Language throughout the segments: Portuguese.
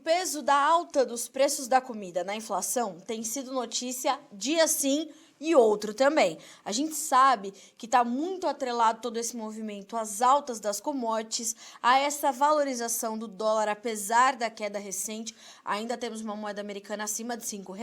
peso da alta dos preços da comida na inflação tem sido notícia dia sim e outro também. A gente sabe que está muito atrelado todo esse movimento às altas das commodities, a essa valorização do dólar, apesar da queda recente. Ainda temos uma moeda americana acima de R$ 5,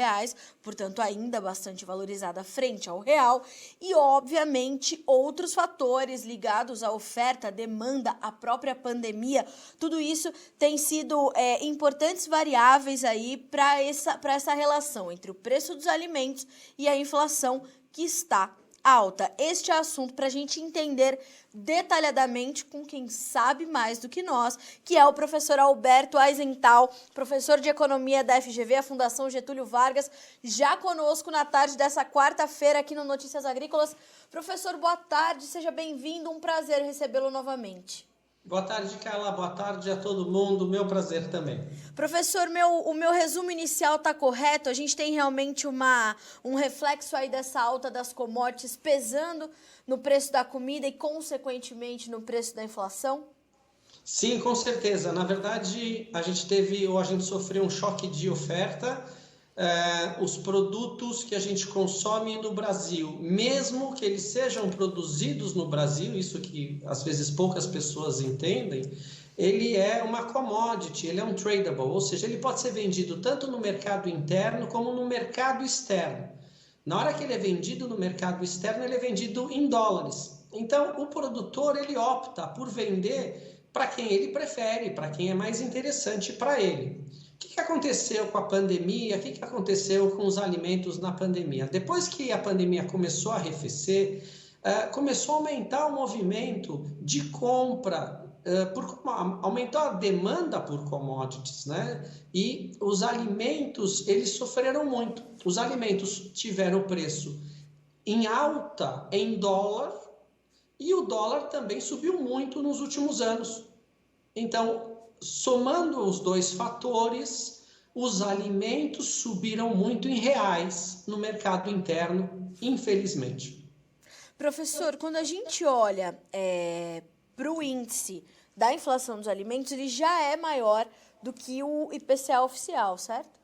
portanto ainda bastante valorizada frente ao real. E, obviamente, outros fatores ligados à oferta, à demanda, à própria pandemia. Tudo isso tem sido importantes variáveis aí para essa relação entre o preço dos alimentos e a inflação que está alta. Este é o assunto para a gente entender detalhadamente com quem sabe mais do que nós, que é o professor Alberto Aizental, professor de Economia da FGV, a Fundação Getúlio Vargas, já conosco na tarde dessa quarta-feira aqui no Notícias Agrícolas. Professor, boa tarde, seja bem-vindo, um prazer recebê-lo novamente. Boa tarde, Carla. Boa tarde a todo mundo. Meu prazer também. Professor, o meu resumo inicial está correto? A gente tem realmente um reflexo aí dessa alta das commodities pesando no preço da comida e, consequentemente, no preço da inflação? Sim, com certeza. Na verdade, a gente sofreu um choque de oferta. Os produtos que a gente consome no Brasil, mesmo que eles sejam produzidos no Brasil, isso que às vezes poucas pessoas entendem, ele é uma commodity, ele é um tradable, ou seja, ele pode ser vendido tanto no mercado interno como no mercado externo. Na hora que ele é vendido no mercado externo, ele é vendido em dólares. Então, o produtor ele opta por vender para quem ele prefere, para quem é mais interessante para ele. O que aconteceu com a pandemia? O que aconteceu com os alimentos na pandemia? Depois que a pandemia começou a arrefecer, começou a aumentar o movimento de compra, aumentou a demanda por commodities, né? E os alimentos, eles sofreram muito. Os alimentos tiveram preço em alta em dólar e o dólar também subiu muito nos últimos anos. Então, somando os dois fatores, os alimentos subiram muito em reais no mercado interno, infelizmente. Professor, quando a gente olha para o índice da inflação dos alimentos, ele já é maior do que o IPCA oficial, certo?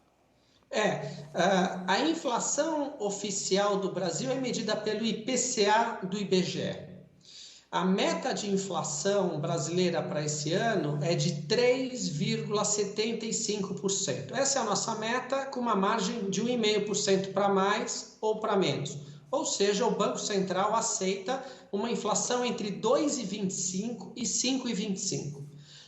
A inflação oficial do Brasil é medida pelo IPCA do IBGE. A meta de inflação brasileira para esse ano é de 3,75%. Essa é a nossa meta, com uma margem de 1,5% para mais ou para menos. Ou seja, o Banco Central aceita uma inflação entre 2,25% e 5,25%.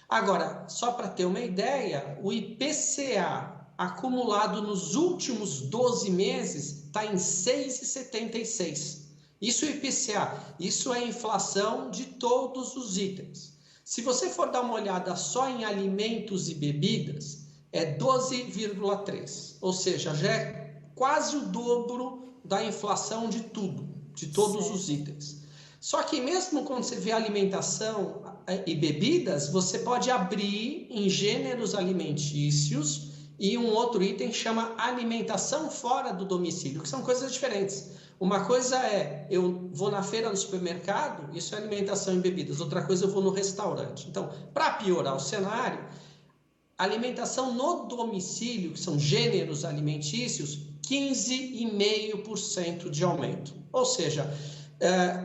Agora, só para ter uma ideia, o IPCA acumulado nos últimos 12 meses está em 6,76%. Isso é IPCA, isso é a inflação de todos os itens. Se você for dar uma olhada só em alimentos e bebidas, é 12,3%, ou seja, já é quase o dobro da inflação de tudo, de todos os itens. Só que mesmo quando você vê alimentação e bebidas, você pode abrir em gêneros alimentícios e um outro item chama alimentação fora do domicílio, que são coisas diferentes. Uma coisa é, eu vou na feira, no supermercado, isso é alimentação e bebidas. Outra coisa, eu vou no restaurante. Então, para piorar o cenário, alimentação no domicílio, que são gêneros alimentícios, 15,5% de aumento. Ou seja,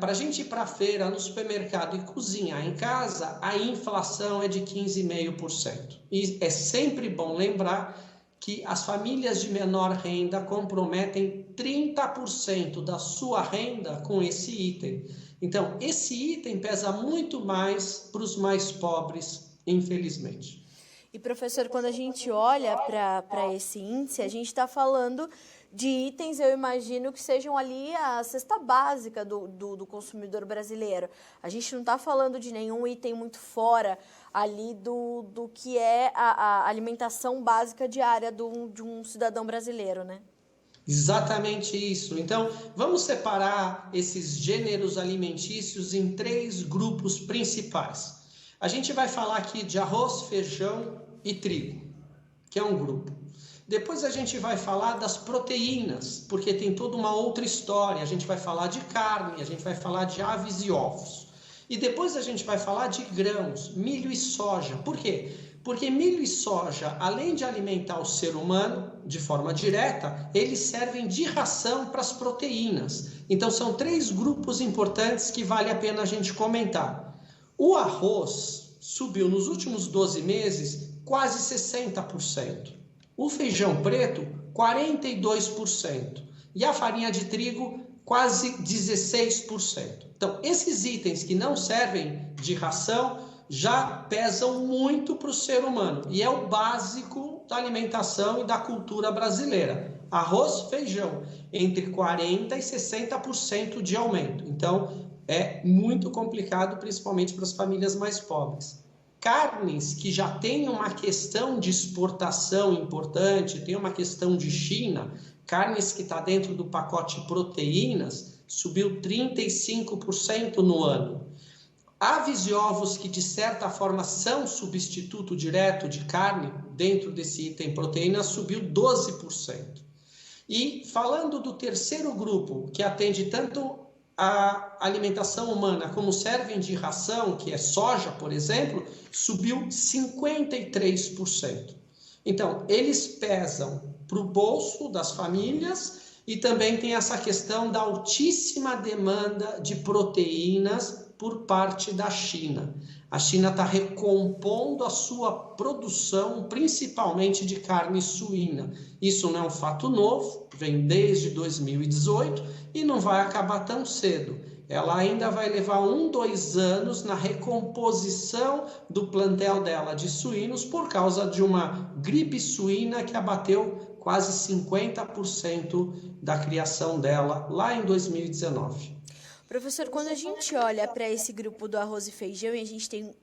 para a gente ir para a feira, no supermercado e cozinhar em casa, a inflação é de 15,5%. E é sempre bom lembrar que as famílias de menor renda comprometem 30% da sua renda com esse item. Então, esse item pesa muito mais para os mais pobres, infelizmente. E, professor, quando a gente olha para esse índice, a gente está falando de itens, eu imagino, que sejam ali a cesta básica do consumidor brasileiro. A gente não está falando de nenhum item muito fora ali do que é a alimentação básica diária de um cidadão brasileiro, né? Exatamente isso. Então, vamos separar esses gêneros alimentícios em 3 grupos principais. A gente vai falar aqui de arroz, feijão e trigo, que é um grupo. Depois a gente vai falar das proteínas, porque tem toda uma outra história. A gente vai falar de carne, a gente vai falar de aves e ovos. E depois a gente vai falar de grãos, milho e soja. Por quê? Porque milho e soja, além de alimentar o ser humano de forma direta, eles servem de ração para as proteínas. Então são 3 grupos importantes que vale a pena a gente comentar. O arroz subiu nos últimos 12 meses quase 60%. O feijão preto, 42%. E a farinha de trigo, quase 16%. Então, esses itens que não servem de ração já pesam muito para o ser humano. E é o básico da alimentação e da cultura brasileira. Arroz, feijão, entre 40% e 60% de aumento. Então, é muito complicado, principalmente para as famílias mais pobres. Carnes que já têm uma questão de exportação importante, tem uma questão de China, carnes que está dentro do pacote proteínas, subiu 35% no ano. Aves e ovos que de certa forma são substituto direto de carne, dentro desse item proteína, subiu 12%. E falando do terceiro grupo, que atende tanto a alimentação humana como servem de ração, que é soja, por exemplo, subiu 53%. Então, eles pesam para o bolso das famílias e também tem essa questão da altíssima demanda de proteínas por parte da China. A China está recompondo a sua produção, principalmente de carne suína. Isso não é um fato novo, vem desde 2018 e não vai acabar tão cedo. Ela ainda vai levar 2 anos na recomposição do plantel dela de suínos por causa de uma gripe suína que abateu quase 50% da criação dela lá em 2019. Professor, quando a gente olha para esse grupo do arroz e feijão e a gente tem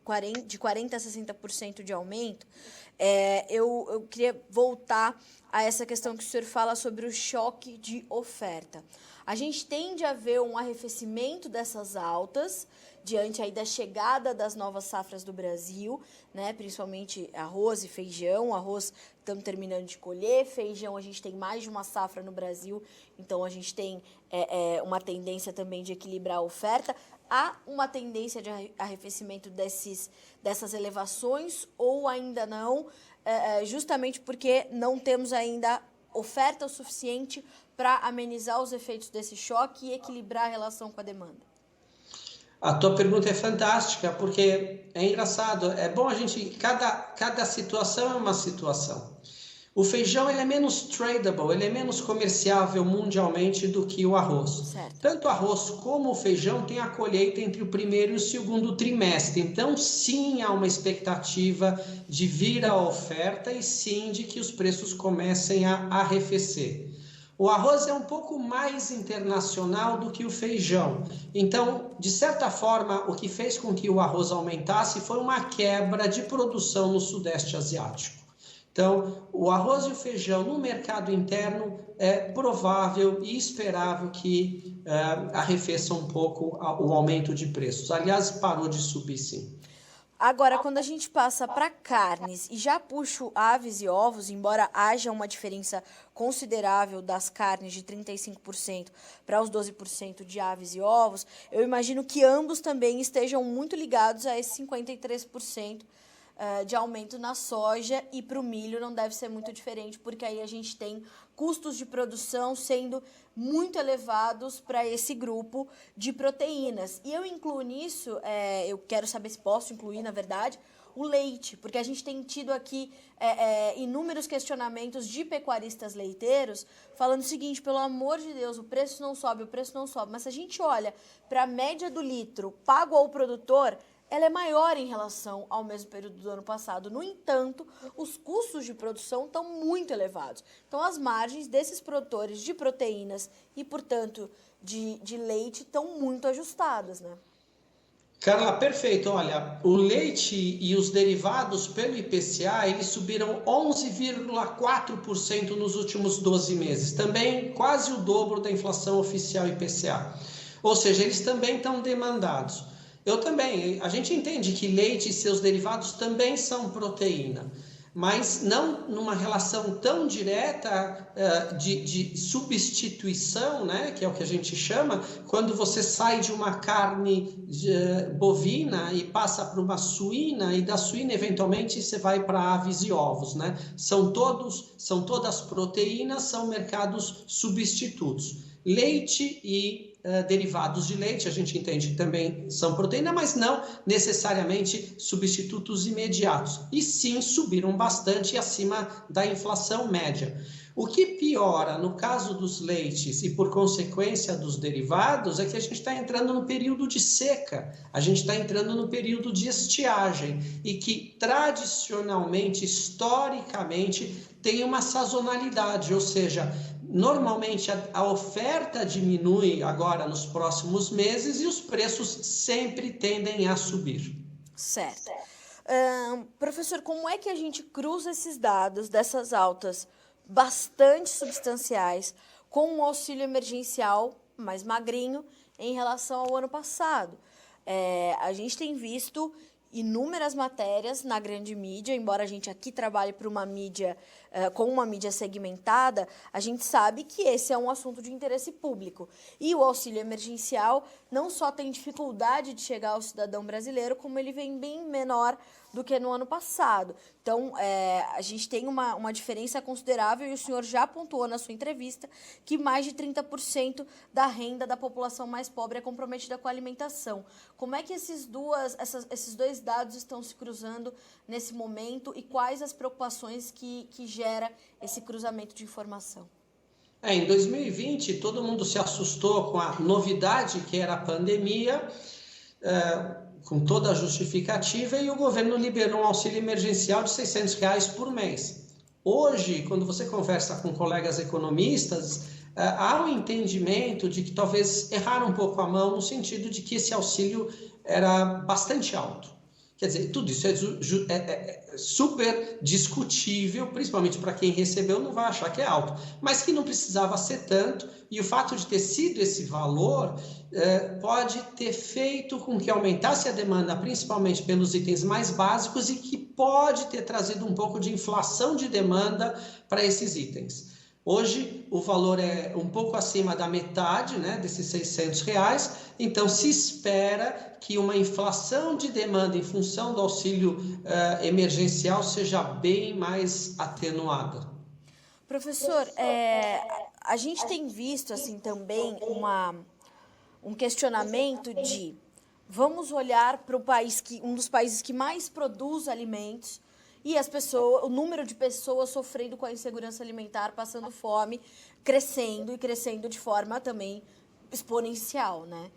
de 40% a 60% de aumento, eu queria voltar a essa questão que o senhor fala sobre o choque de oferta. A gente tende a ver um arrefecimento dessas altas diante aí da chegada das novas safras do Brasil, né? Principalmente arroz e feijão. Arroz estamos terminando de colher, feijão a gente tem mais de uma safra no Brasil, então a gente tem uma tendência também de equilibrar a oferta. Há uma tendência de arrefecimento dessas elevações ou ainda não, justamente porque não temos ainda oferta o suficiente para amenizar os efeitos desse choque e equilibrar a relação com a demanda? A tua pergunta é fantástica, porque é engraçado, é bom a gente, cada situação é uma situação. O feijão ele é menos tradable, ele é menos comerciável mundialmente do que o arroz. Certo. Tanto o arroz como o feijão tem a colheita entre o primeiro e o segundo trimestre. Então, sim, há uma expectativa de vir a oferta e sim de que os preços comecem a arrefecer. O arroz é um pouco mais internacional do que o feijão. Então, de certa forma, o que fez com que o arroz aumentasse foi uma quebra de produção no Sudeste Asiático. Então, o arroz e o feijão no mercado interno é provável e esperável que arrefeça um pouco o aumento de preços. Aliás, parou de subir sim. Agora, quando a gente passa para carnes e já puxo aves e ovos, embora haja uma diferença considerável das carnes de 35% para os 12% de aves e ovos, eu imagino que ambos também estejam muito ligados a esse 53% de aumento na soja, e para o milho não deve ser muito diferente, porque aí a gente tem custos de produção sendo muito elevados para esse grupo de proteínas. E eu incluo nisso, eu quero saber se posso incluir, na verdade, o leite, porque a gente tem tido aqui inúmeros questionamentos de pecuaristas leiteiros falando o seguinte: pelo amor de Deus, o preço não sobe, mas se a gente olha para a média do litro pago ao produtor, ela é maior em relação ao mesmo período do ano passado. No entanto, os custos de produção estão muito elevados. Então, as margens desses produtores de proteínas e, portanto, de leite estão muito ajustadas, né? Carla, perfeito. Olha, o leite e os derivados pelo IPCA, eles subiram 11,4% nos últimos 12 meses. Também quase o dobro da inflação oficial IPCA. Ou seja, eles também estão demandados. A gente entende que leite e seus derivados também são proteína. mas não numa relação tão direta de substituição, né, que é o que a gente chama, quando você sai de uma carne bovina e passa para uma suína, e da suína eventualmente você vai para aves e ovos, né? São todas proteínas, são mercados substitutos. Leite e derivados de leite, a gente entende que também são proteína, mas não necessariamente substitutos imediatos. E sim, subiram bastante acima da inflação média. O que piora no caso dos leites e, por consequência, dos derivados, é que a gente está entrando no período de seca, a gente está entrando no período de estiagem e que, tradicionalmente, historicamente, tem uma sazonalidade, ou seja, normalmente a oferta diminui agora nos próximos meses e os preços sempre tendem a subir. Certo. Professor, como é que a gente cruza esses dados dessas altas bastante substanciais com um auxílio emergencial mais magrinho em relação ao ano passado? A gente tem visto inúmeras matérias na grande mídia, embora a gente aqui trabalhe para uma mídia, com uma mídia segmentada, a gente sabe que esse é um assunto de interesse público. E o auxílio emergencial não só tem dificuldade de chegar ao cidadão brasileiro, como ele vem bem menor do que no ano passado. Então, a gente tem uma diferença considerável, e o senhor já pontuou na sua entrevista que mais de 30% da renda da população mais pobre é comprometida com a alimentação. Como é que esses dois dados estão se cruzando nesse momento e quais as preocupações que gera esse cruzamento de informação? Em 2020, todo mundo se assustou com a novidade que era a pandemia, com toda a justificativa, e o governo liberou um auxílio emergencial de R$600 por mês. Hoje, quando você conversa com colegas economistas, há um entendimento de que talvez erraram um pouco a mão, no sentido de que esse auxílio era bastante alto. Quer dizer, tudo isso é super discutível, principalmente para quem recebeu não vai achar que é alto, mas que não precisava ser tanto, e o fato de ter sido esse valor pode ter feito com que aumentasse a demanda, principalmente pelos itens mais básicos, e que pode ter trazido um pouco de inflação de demanda para esses itens. Hoje, o valor é um pouco acima da metade, né, desses R$600, então se espera que uma inflação de demanda em função do auxílio emergencial seja bem mais atenuada. Professor, a gente tem visto assim também um questionamento de vamos olhar para um dos países que mais produz alimentos, e o número de pessoas sofrendo com a insegurança alimentar, passando fome, crescendo de forma também exponencial, né?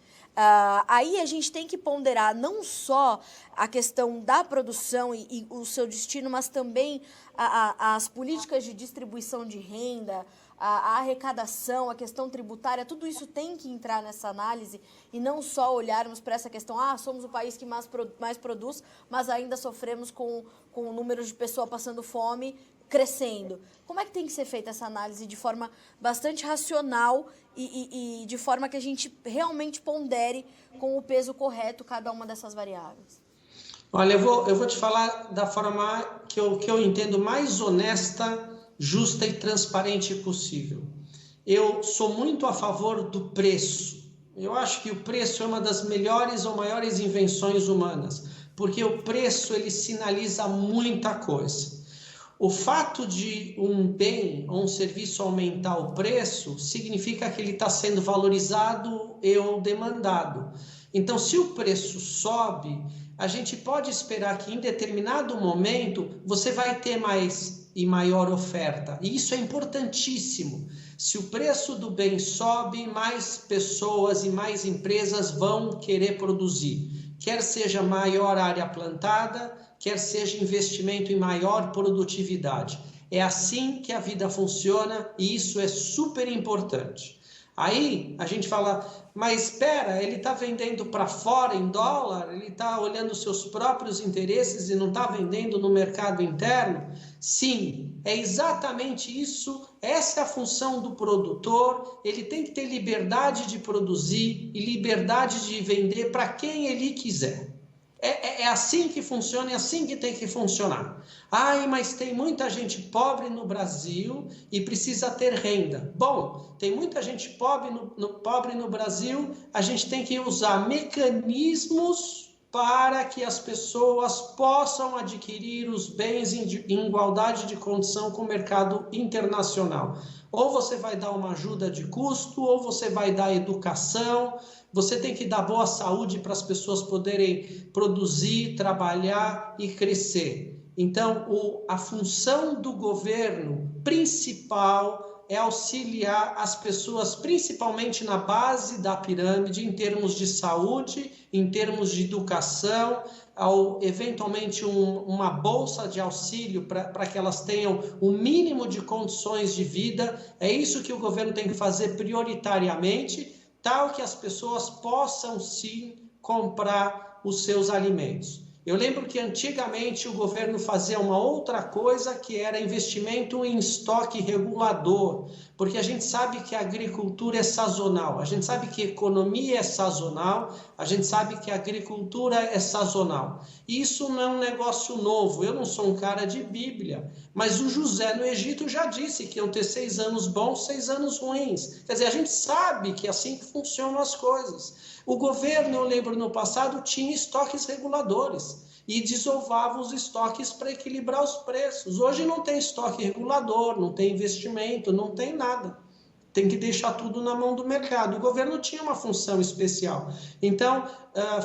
Aí a gente tem que ponderar não só a questão da produção e o seu destino, mas também as políticas de distribuição de renda, a arrecadação, a questão tributária, tudo isso tem que entrar nessa análise e não só olharmos para essa questão, somos o país que mais produz, mas ainda sofremos com o número de pessoas passando fome crescendo. Como é que tem que ser feita essa análise de forma bastante racional e de forma que a gente realmente pondere com o peso correto cada uma dessas variáveis? Olha, eu vou te falar da forma que eu entendo mais honesta, justa e transparente possível. Eu sou muito a favor do preço. Eu acho que o preço é uma das melhores ou maiores invenções humanas, porque o preço ele sinaliza muita coisa. O fato de um bem ou um serviço aumentar o preço significa que ele está sendo valorizado ou demandado. Então, se o preço sobe, a gente pode esperar que em determinado momento você vai ter mais e maior oferta. E isso é importantíssimo. Se o preço do bem sobe, mais pessoas e mais empresas vão querer produzir. Quer seja maior área plantada, quer seja investimento em maior produtividade. É assim que a vida funciona e isso é super importante. Aí a gente fala, mas espera, ele está vendendo para fora em dólar, ele está olhando os seus próprios interesses e não está vendendo no mercado interno? Sim, é exatamente isso, essa é a função do produtor, ele tem que ter liberdade de produzir e liberdade de vender para quem ele quiser. É assim que funciona, é assim que tem que funcionar. Ai, mas tem muita gente pobre no Brasil e precisa ter renda. Bom, tem muita gente pobre no Brasil, a gente tem que usar mecanismos para que as pessoas possam adquirir os bens em igualdade de condição com o mercado internacional. Ou você vai dar uma ajuda de custo, ou você vai dar educação. Você tem que dar boa saúde para as pessoas poderem produzir, trabalhar e crescer. Então, a função do governo principal é auxiliar as pessoas, principalmente na base da pirâmide, em termos de saúde, em termos de educação, eventualmente uma bolsa de auxílio para que elas tenham o mínimo de condições de vida. É isso que o governo tem que fazer prioritariamente, tal que as pessoas possam sim comprar os seus alimentos. Eu lembro que antigamente o governo fazia uma outra coisa, que era investimento em estoque regulador, porque a gente sabe que a agricultura é sazonal, a gente sabe que a economia é sazonal, a gente sabe que a agricultura é sazonal. Isso não é um negócio novo, eu não sou um cara de Bíblia, mas o José no Egito já disse que iam ter 6 anos bons, 6 anos ruins. Quer dizer, a gente sabe que é assim que funcionam as coisas. O governo, eu lembro no passado, tinha estoques reguladores e desovava os estoques para equilibrar os preços. Hoje não tem estoque regulador, não tem investimento, não tem nada. Tem que deixar tudo na mão do mercado. O governo tinha uma função especial. Então,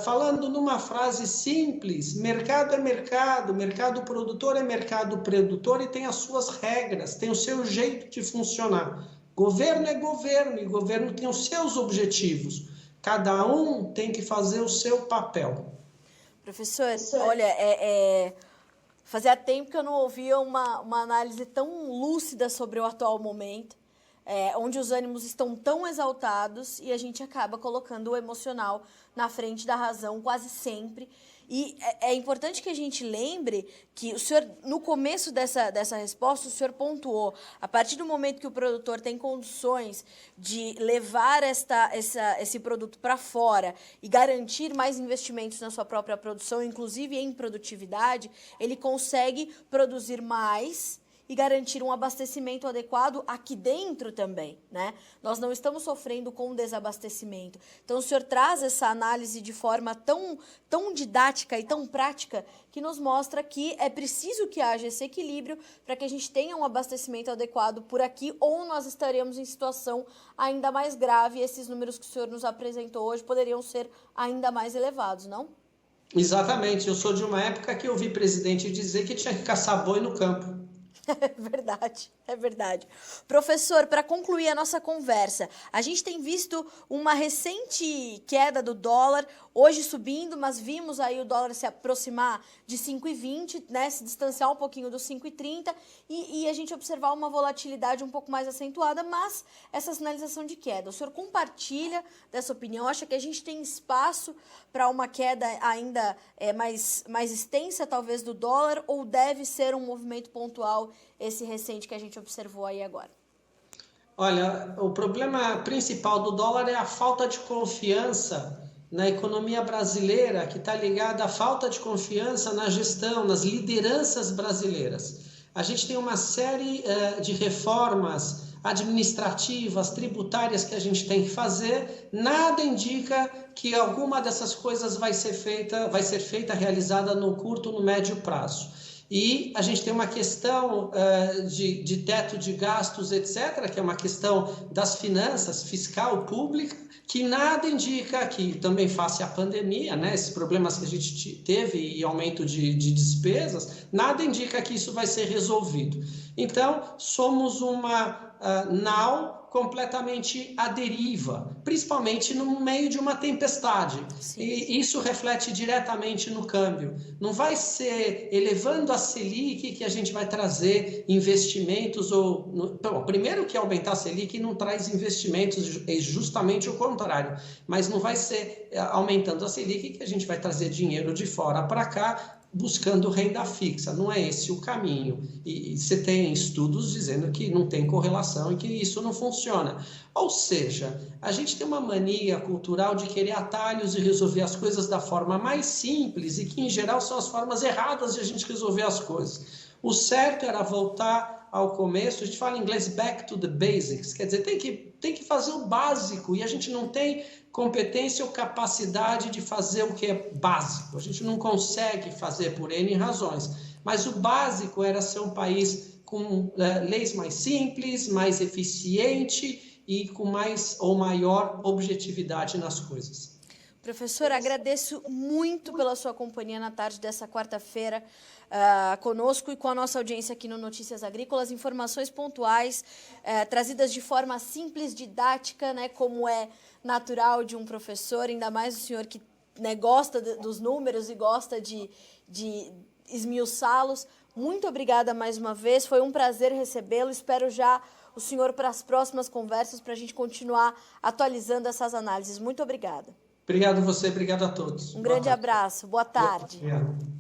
falando numa frase simples, mercado é mercado, mercado produtor é mercado produtor e tem as suas regras, tem o seu jeito de funcionar. Governo é governo e governo tem os seus objetivos. Cada um tem que fazer o seu papel. Professor, olha, fazia tempo que eu não ouvia uma análise tão lúcida sobre o atual momento, onde os ânimos estão tão exaltados e a gente acaba colocando o emocional na frente da razão quase sempre. E é importante que a gente lembre que o senhor, no começo dessa resposta, o senhor pontuou, a partir do momento que o produtor tem condições de levar esse produto para fora e garantir mais investimentos na sua própria produção, inclusive em produtividade, ele consegue produzir mais e garantir um abastecimento adequado aqui dentro também, né? Nós não estamos sofrendo com desabastecimento. Então, o senhor traz essa análise de forma tão didática e tão prática que nos mostra que é preciso que haja esse equilíbrio para que a gente tenha um abastecimento adequado por aqui, ou nós estaremos em situação ainda mais grave e esses números que o senhor nos apresentou hoje poderiam ser ainda mais elevados, não? Exatamente. Eu sou de uma época que eu vi presidente dizer que tinha que caçar boi no campo. É verdade, é verdade. Professor, para concluir a nossa conversa, a gente tem visto uma recente queda do dólar, hoje subindo, mas vimos aí o dólar se aproximar de 5,20, né, se distanciar um pouquinho dos 5,30 e a gente observar uma volatilidade um pouco mais acentuada, mas essa sinalização de queda. O senhor compartilha dessa opinião? Acha que a gente tem espaço para uma queda ainda mais extensa, talvez, do dólar, ou deve ser um movimento pontual esse recente que a gente observou aí agora? Olha, o problema principal do dólar é a falta de confiança na economia brasileira, que está ligada à falta de confiança na gestão, nas lideranças brasileiras. A gente tem uma série de reformas administrativas, tributárias que a gente tem que fazer. Nada indica que alguma dessas coisas vai ser feita, realizada no curto, no médio prazo. E a gente tem uma questão de teto de gastos, etc., que é uma questão das finanças, fiscal, pública, que nada indica que, também face à pandemia, né, esses problemas que a gente teve e aumento de despesas, nada indica que isso vai ser resolvido. Então, somos uma nau completamente à deriva, principalmente no meio de uma tempestade. Sim. E isso reflete diretamente no câmbio. Não vai ser elevando a Selic que a gente vai trazer investimentos primeiro que aumentar a Selic não traz investimentos, é justamente o contrário, mas não vai ser aumentando a Selic que a gente vai trazer dinheiro de fora para cá, buscando renda fixa. Não é esse o caminho. E você tem estudos dizendo que não tem correlação e que isso não funciona. Ou seja, a gente tem uma mania cultural de querer atalhos e resolver as coisas da forma mais simples e que, em geral, são as formas erradas de a gente resolver as coisas. O certo era voltar ao começo, a gente fala em inglês back to the basics, quer dizer, tem que fazer o básico e a gente não tem competência ou capacidade de fazer o que é básico. A gente não consegue fazer por N razões, mas o básico era ser um país com leis mais simples, mais eficiente e com mais ou maior objetividade nas coisas. Professor, agradeço muito pela sua companhia na tarde dessa quarta-feira conosco e com a nossa audiência aqui no Notícias Agrícolas. Informações pontuais, trazidas de forma simples, didática, né, como é natural de um professor, ainda mais o senhor que, né, gosta dos números e gosta de esmiuçá-los. Muito obrigada mais uma vez, foi um prazer recebê-lo. Espero já o senhor para as próximas conversas, para a gente continuar atualizando essas análises. Muito obrigada. Obrigado a você, obrigado a todos. Um grande abraço, boa tarde. Obrigado.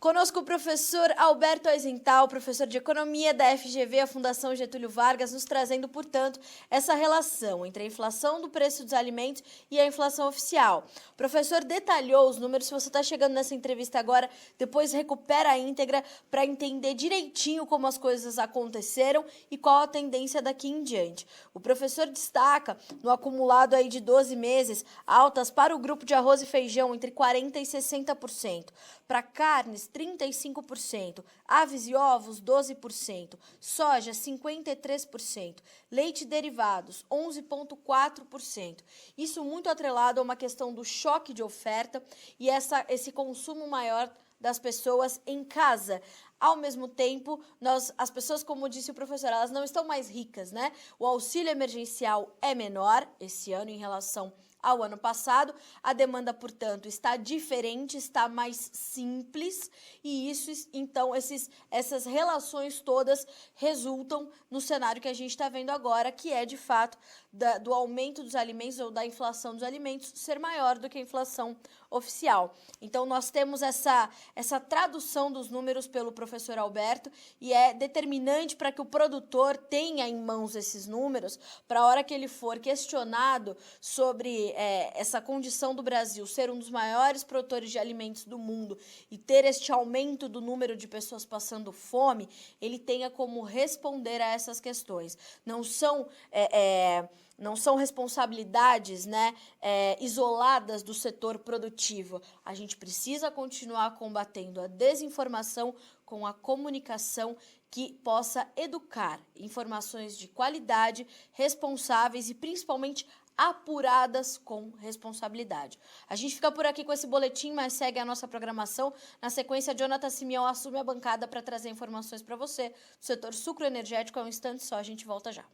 Conosco o professor Alberto Aizental, professor de Economia da FGV, a Fundação Getúlio Vargas, nos trazendo, portanto, essa relação entre a inflação do preço dos alimentos e a inflação oficial. O professor detalhou os números. Se você está chegando nessa entrevista agora, depois recupera a íntegra para entender direitinho como as coisas aconteceram e qual a tendência daqui em diante. O professor destaca, no acumulado aí de 12 meses, altas para o grupo de arroz e feijão entre 40% e 60%, para carnes, 35%, aves e ovos, 12%, soja, 53%, leite e derivados, 11,4%. Isso muito atrelado a uma questão do choque de oferta e esse consumo maior das pessoas em casa. Ao mesmo tempo, as pessoas, como disse o professor, elas não estão mais ricas, né? O auxílio emergencial é menor esse ano em relação ao ano passado. A demanda, portanto, está diferente, está mais simples e isso, então, essas relações todas resultam no cenário que a gente está vendo agora, que é, de fato, do aumento dos alimentos ou da inflação dos alimentos ser maior do que a inflação oficial. Então, nós temos essa tradução dos números pelo professor Alberto e é determinante para que o produtor tenha em mãos esses números, para a hora que ele for questionado sobre essa condição do Brasil ser um dos maiores produtores de alimentos do mundo e ter este aumento do número de pessoas passando fome, ele tenha como responder a essas questões. Não são responsabilidades, né, isoladas do setor produtivo. A gente precisa continuar combatendo a desinformação com a comunicação que possa educar, informações de qualidade, responsáveis e principalmente apuradas com responsabilidade. A gente fica por aqui com esse boletim, mas segue a nossa programação. Na sequência, Jonathan Simeão assume a bancada para trazer informações para você do setor sucroenergético. É um instante só, a gente volta já.